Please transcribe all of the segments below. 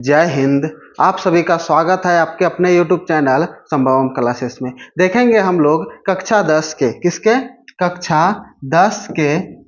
जय हिंद। आप सभी का स्वागत है आपके अपने YouTube चैनल संभवम क्लासेस में। देखेंगे हम लोग कक्षा 10 के किसके कक्षा 10 के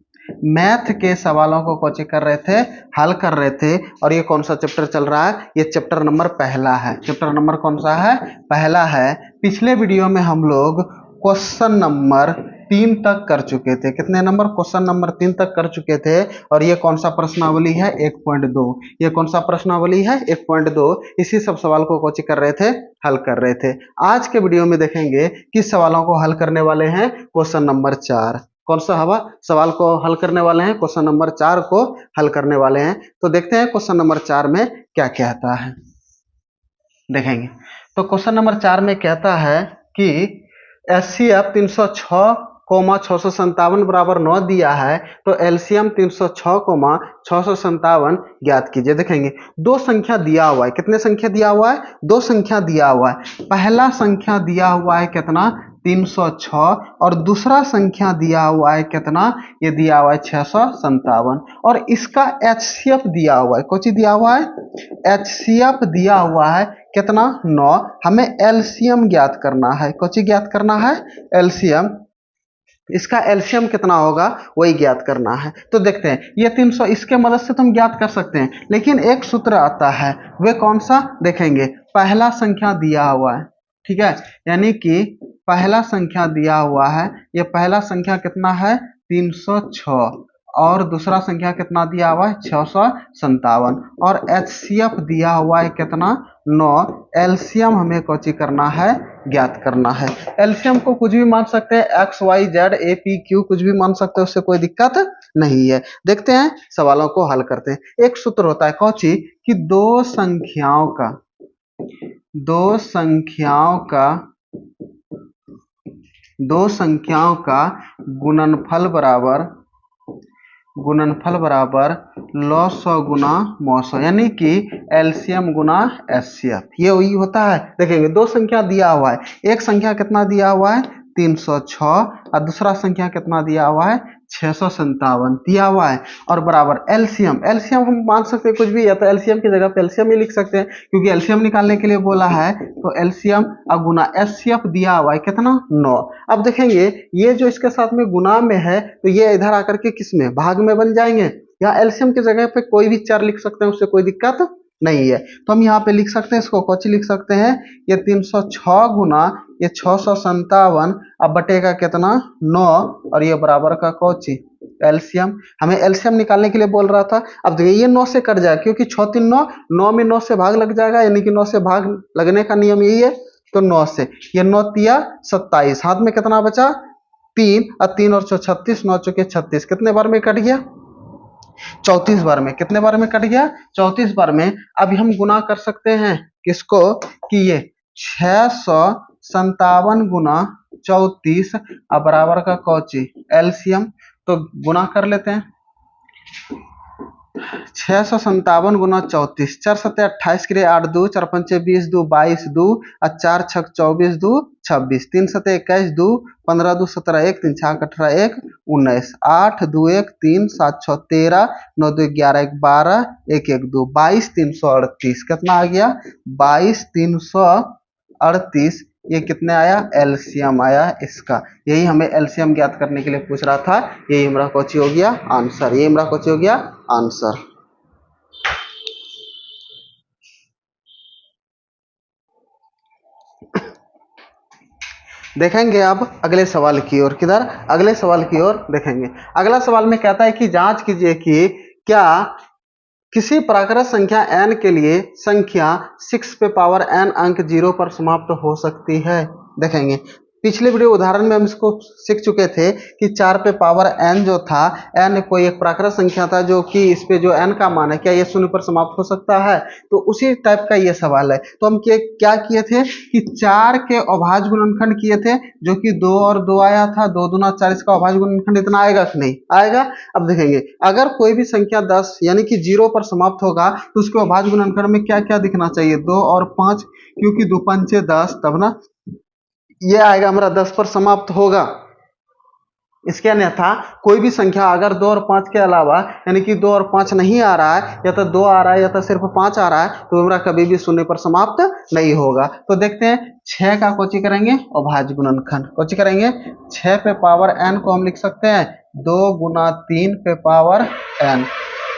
मैथ के सवालों को कोचिंग कर रहे थे, हल कर रहे थे। और ये कौन सा चैप्टर चल रहा है? ये चैप्टर नंबर पहला है। चैप्टर नंबर कौन सा है? पहला है। पिछले वीडियो में हम लोग क्वेश्चन नंबर 3 तक कर चुके थे। कितने नंबर? क्वेश्चन नंबर 3 तक कर चुके थे। और ये कौन सा प्रश्नावली है? 1.2। ये कौन सा प्रश्नावली है? 1.2। इसी सब सवाल को कोचिंग कर रहे थे, हल कर रहे थे। आज के वीडियो में देखेंगे किस सवालों को हल करने वाले हैं? Question number 4। कौन सा हवा सवाल को हल करने वाले हैं? क्वेश्चन नंबर 4 को हल करने वाले हैं। तो देखते हैं क्वेश्चन नंबर 4 में क्या कहता है, देखेंगे। तो क्वेश्चन नंबर 4 में कहता है कि एचसीएफ 306,657 बराबर 9 दिया है, तो एलसीएम 306,657 ज्ञात कीजिए। देखेंगे दो संख्या दिया हुआ है। कितने संख्या दिया हुआ है? दो संख्या दिया हुआ है। पहला संख्या दिया हुआ है कितना? 306। और दूसरा संख्या दिया हुआ है कितना? ये दिया हुआ है 657। और इसका एचसीएफ दिया हुआ है। कौन सी दिया हुआ है? एचसीएफ दिया हुआ है कितना? 9। हमें एलसीएम ज्ञात करना है। कौन सी ज्ञात करना है? एलसीएम। इसका एलसीएम कितना होगा वही ज्ञात करना है। तो देखते हैं ये 300 इसके मदद से तुम ज्ञात कर सकते हैं, लेकिन एक सूत्र आता है। वे कौन सा? देखेंगे पहला संख्या दिया हुआ है, ठीक है, यानी कि पहला संख्या दिया हुआ है। ये पहला संख्या कितना है? 306। और दूसरा संख्या कितना दिया हुआ है? 657। और एचसीएफ दिया हुआ है कितना? 9। एलसीएम हमें कौची करना है? ज्ञात करना है। एलसीएम को कुछ भी मान सकते हैं, X Y Z A P Q कुछ भी मान सकते हैं, उससे कोई दिक्कत नहीं है। देखते हैं सवालों को हल करते हैं। एक सूत्र होता है कौची कि दो संख्याओं का गुणनफल बराबर लॉसौ गुना मौसौ, यानी कि एलसीएम गुना एचसीएफ। ये वही होता है। देखेंगे दो संख्या दिया हुआ है। एक संख्या कितना दिया हुआ है? 306। और दूसरा संख्या कितना दिया हुआ है? 657 दिया हुआ है। और बराबर एलसीएम हम मान सकते हैं कुछ भी, या तो एलसीएम की जगह पे एलसीएम ही लिख सकते हैं, क्योंकि एलसीएम निकालने के लिए बोला है। तो एलसीएम और गुना एचसीएफ दिया हुआ है कितना? 9। अब देखेंगे ये जो इसके साथ में गुना में है, तो ये इधर आकर के किस में? भाग में बन जाएंगे। या एलसीएम की जगह पे कोई भी 4 लिख सकते हैं, उससे कोई दिक्कत नहीं है। तो हम यहाँ पे लिख सकते हैं, इसको कौची लिख सकते हैं? ये 306 गुना ये 657 अब बटेगा कितना? 9। और ये बराबर का कौची? एलसीएम। हमें एलसीएम निकालने के लिए बोल रहा था। अब देखिए ये 9 से कट जाए, क्योंकि 6 3 9, 9 में 9 से भाग लग जाएगा, यानी कि 9 से भाग लगने का नियम यही है। तो 9 से ये 9 तिया 27, हाथ में कितना बचा? 3। और 3 और 36, 9 चौके 36, कितने बार में कट गया? 34 बार में। कितने बार में कट गया? 34 बार में। अभी हम गुना कर सकते हैं किसको? कि ये 657 गुना 34 अब बराबर का कौची? एलसीएम। तो गुना कर लेते हैं। 657 गुना 34, 4 7 28 के लिए 8 2 4 5 20 2 22 2 और 4 6 24 2 26, 3 7 21 2 15 2 17 1 3 6 18 1 19 8 2 1 3 7 6 13 9 2 11 1 12 1 1 2 22 338। कितना आ गया? 22 338। ये कितने आया? एलसीएम आया इसका। यही हमें एलसीएम ज्ञात करने के लिए पूछ रहा था। यही हमारा कौची हो गया? आंसर। यही हमारा कौची हो गया? आंसर। देखेंगे अब अगले सवाल की ओर। किधर? अगले सवाल की ओर देखेंगे। अगला सवाल में कहता है कि जांच कीजिए कि क्या किसी प्राकृत संख्या n के लिए संख्या 6 पे पावर n अंक 0 पर समाप्त हो सकती है। देखेंगे पिछले वीडियो उदाहरण में हम इसको सीख चुके थे कि 4 पे पावर n जो था, n कोई एक प्राकृत संख्या था, जो कि इस पे जो n का मान है, क्या ये 0 पर समाप्त हो सकता है? तो उसी टाइप का ये सवाल है। तो हम क्या किए थे कि 4 के अभाज्य गुणनखंड किए थे, जो कि 2 और 2 आया था। 2 दूना 4, इसका अभाज्य गुणनखंड इतना आएगा कि नहीं आएगा? अब देखेंगे अगर कोई भी संख्या 10 यानी कि 0 पर समाप्त होगा, तो उसके अभाज्य गुणनखंड में क्या क्या दिखना चाहिए? 2 और 5, क्योंकि 2 पंचे 10, तब ना ये आएगा हमारा 10 पर समाप्त होगा। इसके अन्यथा कोई भी संख्या अगर 2 और 5 के अलावा यानी कि 2 और 5 नहीं आ रहा है, या तो 2 आ रहा है या तो सिर्फ 5 आ रहा है, तो हमारा कभी भी शून्य पर समाप्त नहीं होगा। तो देखते हैं 6 का कोची करेंगे अभाज्य गुणनखंड। कोची करेंगे 6 पे पावर n को हम लिख सकते हैं 2 गुना 3 पे पावर n।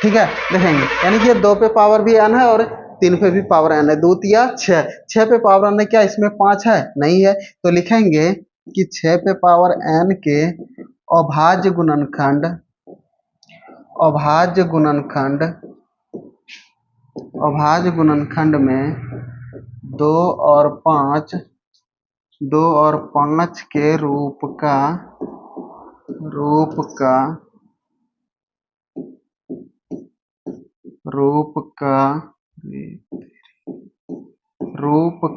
ठीक है, देखेंगे यानी कि ये 2 पे पावर भी n है और 3 पे भी पावर n है। 2 तिया 6, 6 पे पावर n है, क्या इसमें 5 है? नहीं है। तो लिखेंगे कि 6 पे पावर n के अभाज्य गुणनखंड, अभाज्य गुणनखंड, अभाज्य गुणनखंड में 2 और 5, 2 और 5 के रूप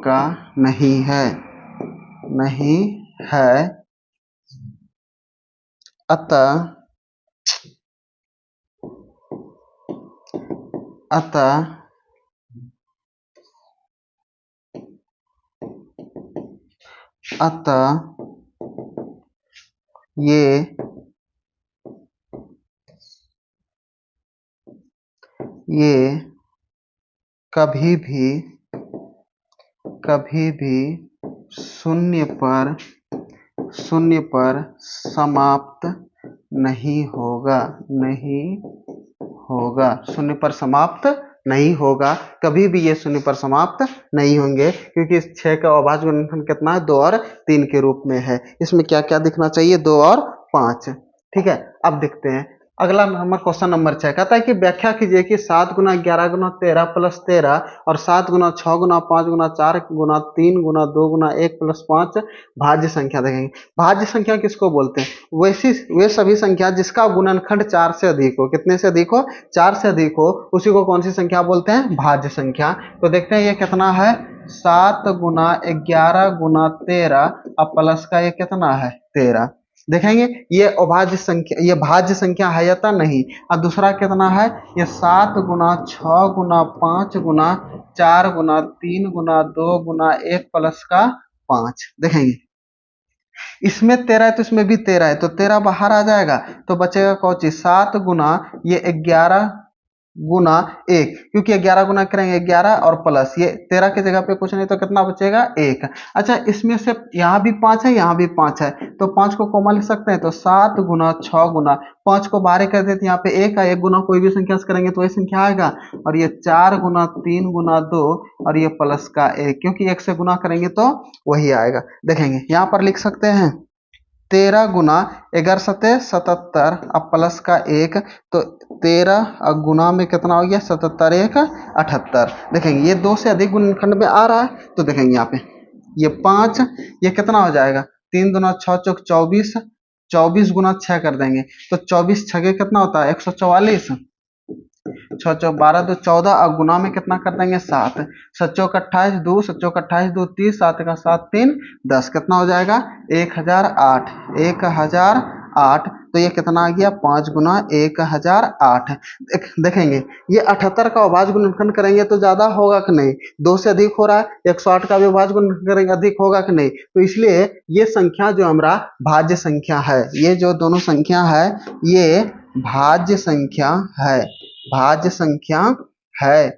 का नहीं है, नहीं है। अतः ये कभी भी शून्य पर समाप्त नहीं होगा, शून्य पर समाप्त नहीं होगा, कभी भी ये शून्य पर समाप्त नहीं होंगे, क्योंकि इस 6 का अभाज्य गुणनखंड कितना है? 2 और 3 के रूप में है। इसमें क्या क्या दिखना चाहिए? 2 और 5। ठीक है, अब देखते हैं अगला नंबर, क्वेश्चन नंबर 6 कहता है कि व्याख्या कीजिए कि 7 गुना 11 गुना 13 प्लस 13 और 7 गुना 6 गुना 5 गुना 4 गुना 3 गुना 2 गुना 1 प्लस 5 भाज्य संख्या। देखेंगे भाज्य संख्या किसको बोलते हैं? वे सभी संख्या जिसका गुणनखंड 4 से अधिक हो। कितने से अधिक हो? 4 से अधिक हो, उसी को कौन सी संख्या बोलते हैं? भाज्य संख्या। तो देखते हैं ये कितना है? 7 गुना 11 गुना 13 अब प्लस का ये कितना है? 13। देखेंगे ये अभाज्य संख्या, ये भाज्य संख्या है या नहीं। और दूसरा कितना है? ये 7 गुना 6 गुना 5 गुना 4 गुना 3 गुना 2 गुना 1 प्लस का 5। देखेंगे इसमें 13 है तो इसमें भी 13 है, तो 13 बाहर आ जाएगा, तो बचेगा कौन चीज? 7 गुना ये 11 गुना 1, क्योंकि 11 गुना करेंगे 11 और प्लस ये 13 की जगह पे कुछ नहीं, तो कितना बचेगा? 1। अच्छा इसमें से यहाँ भी 5 है, यहाँ भी 5 है, तो 5 को कॉमन लिख सकते हैं, तो 7 गुना 6 गुना 5 को बाहर कर देते, यहाँ पे 1 है, 1 गुना कोई भी संख्या से करेंगे तो वही संख्या आएगा, और ये 4 गुना 3 गुना 2 और ये प्लस का 1, क्योंकि 1 से गुना करेंगे तो वही आएगा। देखेंगे यहाँ पर लिख सकते हैं 13 गुना 11 सते 77 अब प्लस का 1, तो 13 गुना में कितना हो गया? 77 1 78। देखेंगे ये 2 से अधिक गुणनखंड में आ रहा है, तो देखेंगे यहाँ पे ये 5, ये कितना हो जाएगा? 3 दुना 6 चौक 24, 24 गुना 6 कर देंगे, तो 24 छगे कितना होता है? 144, 6 चौक 12 2 14 और गुना में कितना कर देंगे? 7, 7 चौक 28 2, 7 चौक 28 2 30, 7 का 7 3 10, कितना हो जाएगा? 1008, 1008। तो ये कितना आ गया? 5 गुना 1008। देखेंगे ये 78 का अभाज्य गुणनखंड करेंगे तो ज्यादा होगा कि नहीं? 2 से अधिक हो रहा है, 108 का भी अभाज्य गुणनखंड करेंगे अधिक होगा कि नहीं? तो इसलिए ये संख्या जो हमारा भाज्य संख्या है, ये जो दोनों संख्या है ये भाज्य संख्या है, भाज्य संख्या है।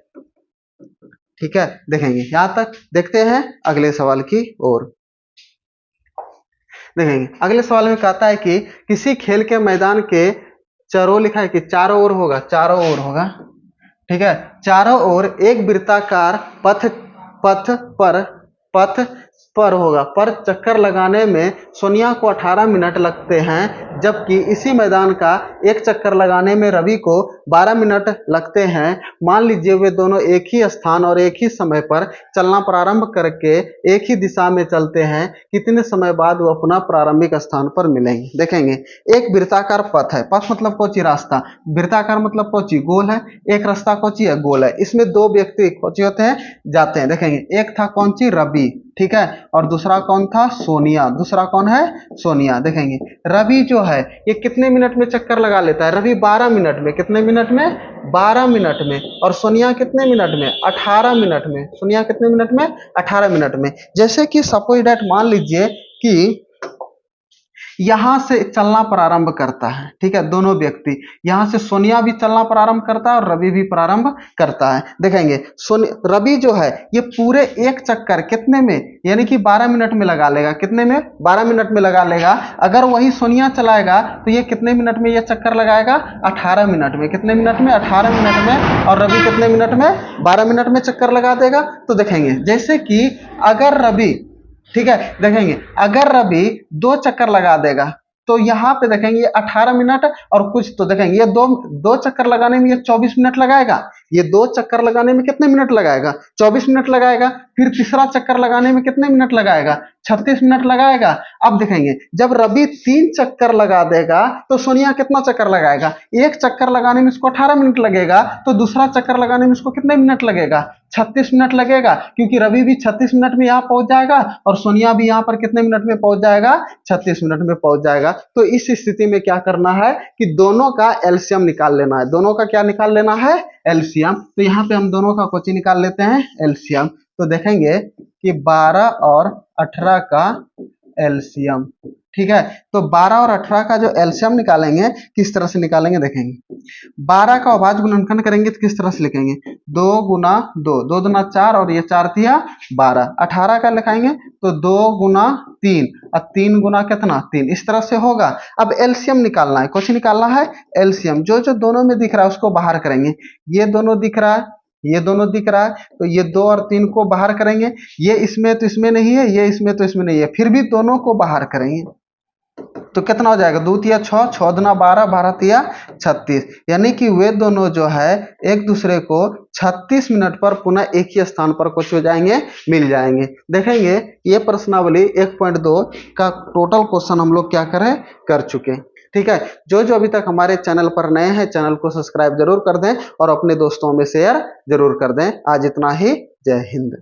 ठीक है, देखेंगे यहां तक। देखते हैं अगले सवाल की ओर। देखेंगे अगले सवाल में कहता है कि किसी खेल के मैदान के चारों, लिखा है कि चारों ओर होगा, चारों ओर होगा। ठीक है, चारों ओर एक वृत्ताकार पथ पथ पर होगा, पर चक्कर लगाने में सोनिया को 18 मिनट लगते हैं, जबकि इसी मैदान का एक चक्कर लगाने में रवि को 12 मिनट लगते हैं। मान लीजिए वे दोनों एक ही स्थान और एक ही समय पर चलना प्रारंभ करके एक ही दिशा में चलते हैं, कितने समय बाद वह पुनः प्रारंभिक स्थान पर मिलेंगे? देखेंगे एक वृत्ताकार पथ है, पथ मतलब कोची रास्ता, वृत्ताकार मतलब कोची गोल है, एक रास्ता कोची है गोल है, इसमें दो व्यक्ति कोची होते हैं? जाते हैं। देखेंगे एक था कौन सी? रवि, ठीक है, और दूसरा कौन था? सोनिया। दूसरा कौन है? सोनिया। देखेंगे रवि जो है ये कितने मिनट में चक्कर लगा लेता है? रवि 12 मिनट में। कितने मिनट में? 12 मिनट में। और सोनिया कितने मिनट में? 18 मिनट में। सोनिया कितने मिनट में? 18 मिनट में। जैसे कि सपोज डेट मान लीजिए कि यहाँ से चलना प्रारंभ करता है, ठीक है, दोनों व्यक्ति, यहाँ से सोनिया भी चलना प्रारंभ करता है और रवि भी प्रारंभ करता है। देखेंगे रवि जो है ये पूरे एक चक्कर कितने में, यानी कि 12 मिनट में लगा लेगा। कितने में? 12 मिनट में लगा लेगा। अगर वही सोनिया चलाएगा तो ये कितने मिनट में ये चक्कर लगाएगा? 18 मिनट में। कितने मिनट में? 18 मिनट में। और रवि कितने मिनट में? 12 मिनट में चक्कर लगा देगा। तो देखेंगे जैसे कि अगर रवि, ठीक है, देखेंगे अगर रवि 2 चक्कर लगा देगा तो यहाँ पे देखेंगे ये 18 मिनट और कुछ, तो देखेंगे ये दो चक्कर लगाने में ये 24 मिनट लगाएगा। ये 2 चक्कर लगाने में कितने मिनट लगाएगा? 24 मिनट लगाएगा। फिर तीसरा चक्कर लगाने में कितने मिनट लगाएगा? 36 मिनट लगाएगा। अब देखेंगे जब रवि 3 चक्कर लगा देगा तो सोनिया कितना चक्कर लगाएगा? एक चक्कर लगाने में इसको 18 मिनट लगेगा, तो दूसरा चक्कर लगाने में इसको कितने मिनट लगेगा? 36 मिनट लगेगा, क्योंकि रवि भी 36 मिनट में यहाँ पहुंच जाएगा और सोनिया भी यहाँ पर कितने मिनट में पहुंच जाएगा? 36 मिनट में पहुंच जाएगा। तो इस स्थिति में क्या करना है कि दोनों का एलसीएम निकाल लेना है। दोनों का क्या निकाल लेना है? एलसीएम। तो यहाँ पे हम दोनों का कोची निकाल लेते हैं, एलसीएम। तो देखेंगे कि 12 और 18 का एलसीएम, ठीक है। तो 12 और 18 का जो एलसीएम निकालेंगे किस तरह से निकालेंगे देखेंगे। 12 का अभाज्य गुणनखंड करेंगे तो किस तरह से लिखेंगे? 2 गुना 2, 2 दुना 4 और ये 4 तिया 12। 18 का लिखाएंगे तो 2 गुना 3 और 3 गुना कितना? 3। इस तरह से होगा। अब एलसीएम निकालना है। कुछ निकालना है एलसीएम। जो जो दोनों में दिख रहा है उसको बाहर करेंगे। ये दोनों दिख रहा है, ये दोनों दिख रहा है, तो ये 2 और 3 को बाहर करेंगे। ये इसमें तो इसमें नहीं है, ये इसमें तो इसमें नहीं है, फिर भी दोनों को बाहर करेंगे तो कितना हो जाएगा? 2 तिया 6, 6 दुना 12, 12 तिया 36। यानी कि वे दोनों जो है एक दूसरे को 36 मिनट पर पुनः एक ही स्थान पर कुछ हो जाएंगे, मिल जाएंगे। देखेंगे ये प्रश्नावली 1.2 का टोटल क्वेश्चन हम लोग क्या करें, कर चुके। ठीक है, जो जो अभी तक हमारे चैनल पर नए हैं चैनल को सब्सक्राइब जरूर कर दें और अपने दोस्तों में शेयर जरूर कर दें। आज इतना ही। जय हिंद।